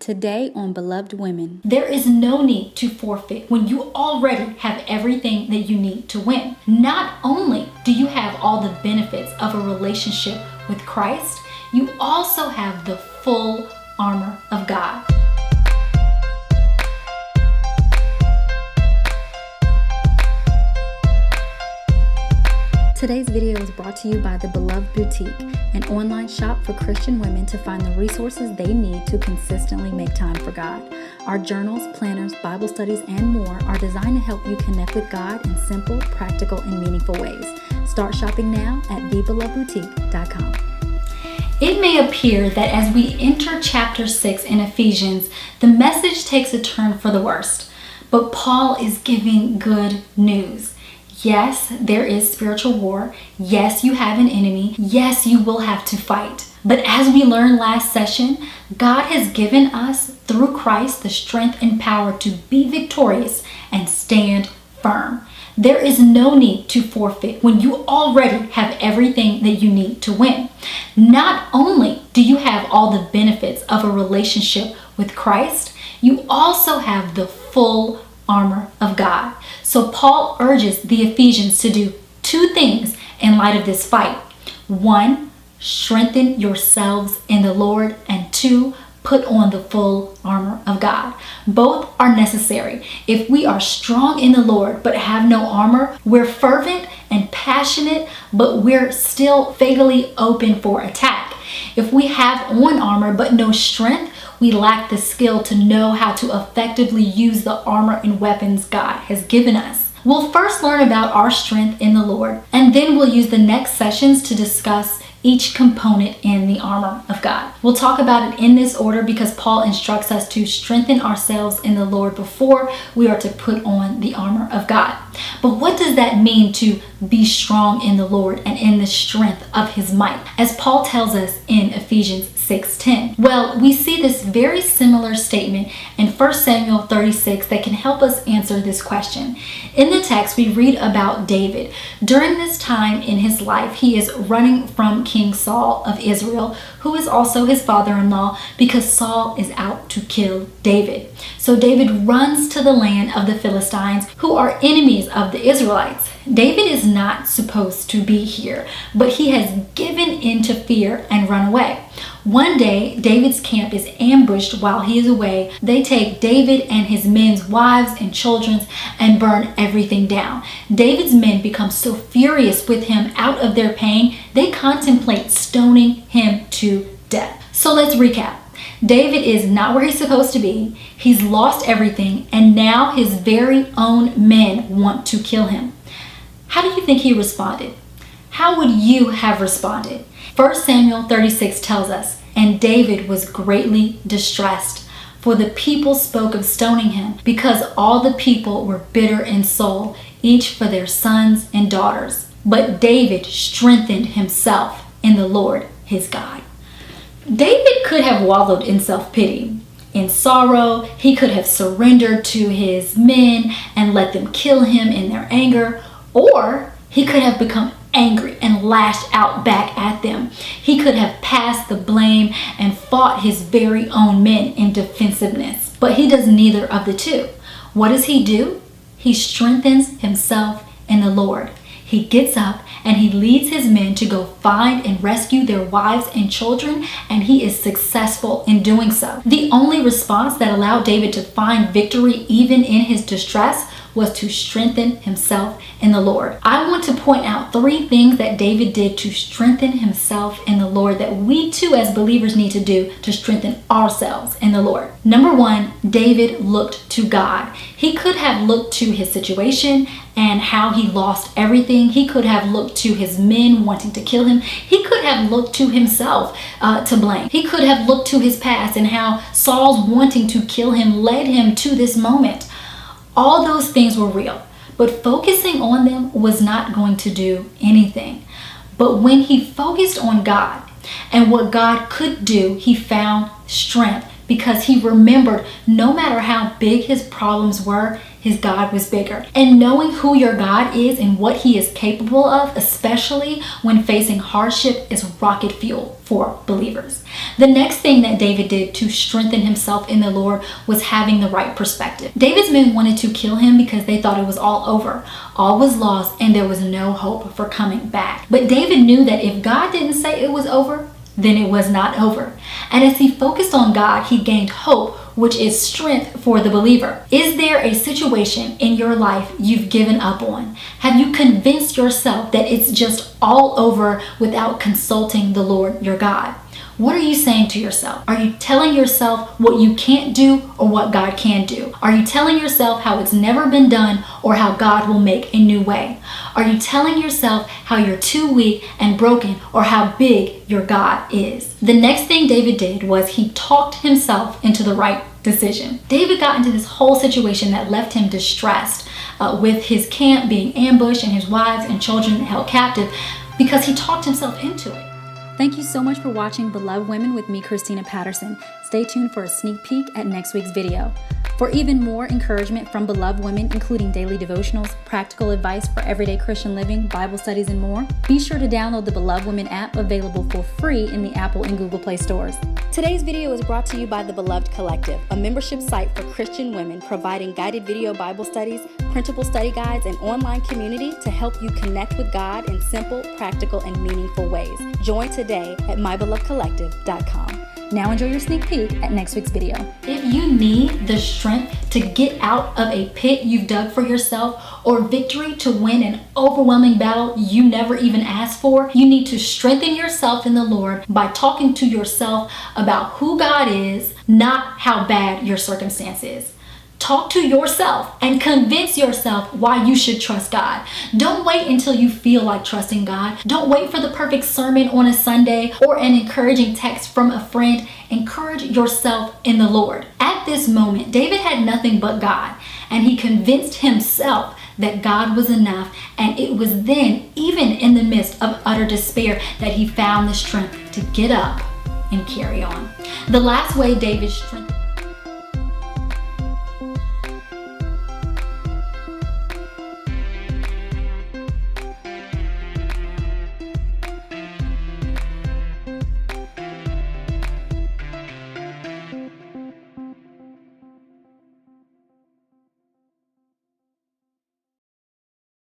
Today on Beloved Women. There is no need to forfeit when you already have everything that you need to win. Not only do you have all the benefits of a relationship with Christ, you also have the full armor of God. Today's video is brought to you by The Beloved Boutique, an online shop for Christian women to find the resources they need to consistently make time for God. Our journals, planners, Bible studies, and more are designed to help you connect with God in simple, practical, and meaningful ways. Start shopping now at thebelovedboutique.com. It may appear that as we enter chapter 6 in Ephesians, the message takes a turn for the worst. But Paul is giving good news. Yes, there is spiritual war. Yes, you have an enemy. Yes, you will have to fight. But as we learned last session, God has given us, through Christ, the strength and power to be victorious and stand firm. There is no need to forfeit when you already have everything that you need to win. Not only do you have all the benefits of a relationship with Christ, you also have the full armor of God. So Paul urges the Ephesians to do two things in light of this fight. One, strengthen yourselves in the Lord, and two, put on the full armor of God. Both are necessary. If we are strong in the Lord but have no armor, we're fervent and passionate, but we're still fatally open for attack. If we have on armor but no strength, we lack the skill to know how to effectively use the armor and weapons God has given us. We'll first learn about our strength in the Lord, and then we'll use the next sessions to discuss each component in the armor of God. We'll talk about it in this order because Paul instructs us to strengthen ourselves in the Lord before we are to put on the armor of God. But what does that mean to be strong in the Lord and in the strength of his might? As Paul tells us in Ephesians 6:10. Well, we see this very similar statement in 1 Samuel 36 that can help us answer this question. In the text, we read about David. During this time in his life, he is running from King Saul of Israel, who is also his father-in-law, because Saul is out to kill David. So David runs to the land of the Philistines, who are enemies of the Israelites. David is not supposed to be here, but he has given into fear and run away. One day, David's camp is ambushed while he is away. They take David and his men's wives and children and burn everything down. David's men become so furious with him out of their pain, they contemplate stoning him to death. So let's recap. David is not where he's supposed to be. He's lost everything, and now his very own men want to kill him. How do you think he responded? How would you have responded? 1 Samuel 36 tells us, and David was greatly distressed, for the people spoke of stoning him, because all the people were bitter in soul, each for their sons and daughters. But David strengthened himself in the Lord his God. David could have wallowed in self-pity. In sorrow, he could have surrendered to his men and let them kill him in their anger, or he could have become angry and lashed out back at them. He could have passed the blame and fought his very own men in defensiveness. But he does neither of the two. What does he do? He strengthens himself in the Lord. He gets up and he leads his men to go find and rescue their wives and children, and he is successful in doing so. The only response that allowed David to find victory even in his distress was to strengthen himself in the Lord. I want to point out three things that David did to strengthen himself in the Lord that we too as believers need to do to strengthen ourselves in the Lord. Number one, David looked to God. He could have looked to his situation and how he lost everything. He could have looked to his men wanting to kill him. He could have looked to himself to blame. He could have looked to his past and how Saul's wanting to kill him led him to this moment. All those things were real, but focusing on them was not going to do anything. But when he focused on God and what God could do, he found strength because he remembered no matter how big his problems were, his God was bigger. And knowing who your God is and what he is capable of, especially when facing hardship, is rocket fuel for believers. The next thing that David did to strengthen himself in the Lord was having the right perspective. David's men wanted to kill him because they thought it was all over. All was lost and there was no hope for coming back. But David knew that if God didn't say it was over, then it was not over. And as he focused on God, he gained hope, which is strength for the believer. Is there a situation in your life you've given up on? Have you convinced yourself that it's just all over without consulting the Lord your God? What are you saying to yourself? Are you telling yourself what you can't do or what God can do? Are you telling yourself how it's never been done or how God will make a new way? Are you telling yourself how you're too weak and broken or how big your God is? The next thing David did was he talked himself into the right decision. David got into this whole situation that left him distressed with his camp being ambushed and his wives and children held captive because he talked himself into it. Thank you so much for watching Beloved Women with me, Christina Patterson. Stay tuned for a sneak peek at next week's video. For even more encouragement from beloved women, including daily devotionals, practical advice for everyday Christian living, Bible studies, and more, be sure to download the Beloved Women app, available for free in the Apple and Google Play stores. Today's video is brought to you by the Beloved Collective, a membership site for Christian women providing guided video Bible studies, printable study guides, and online community to help you connect with God in simple, practical, and meaningful ways. Join today at mybelovedcollective.com. Now enjoy your sneak peek at next week's video. If you need the strength to get out of a pit you've dug for yourself or victory to win an overwhelming battle you never even asked for, you need to strengthen yourself in the Lord by talking to yourself about who God is, not how bad your circumstance is. Talk to yourself and convince yourself why you should trust God. Don't wait until you feel like trusting God. Don't wait for the perfect sermon on a Sunday or an encouraging text from a friend. Encourage yourself in the Lord. At this moment, David had nothing but God, and he convinced himself that God was enough. And it was then, even in the midst of utter despair, that he found the strength to get up and carry on. The last way David strengthened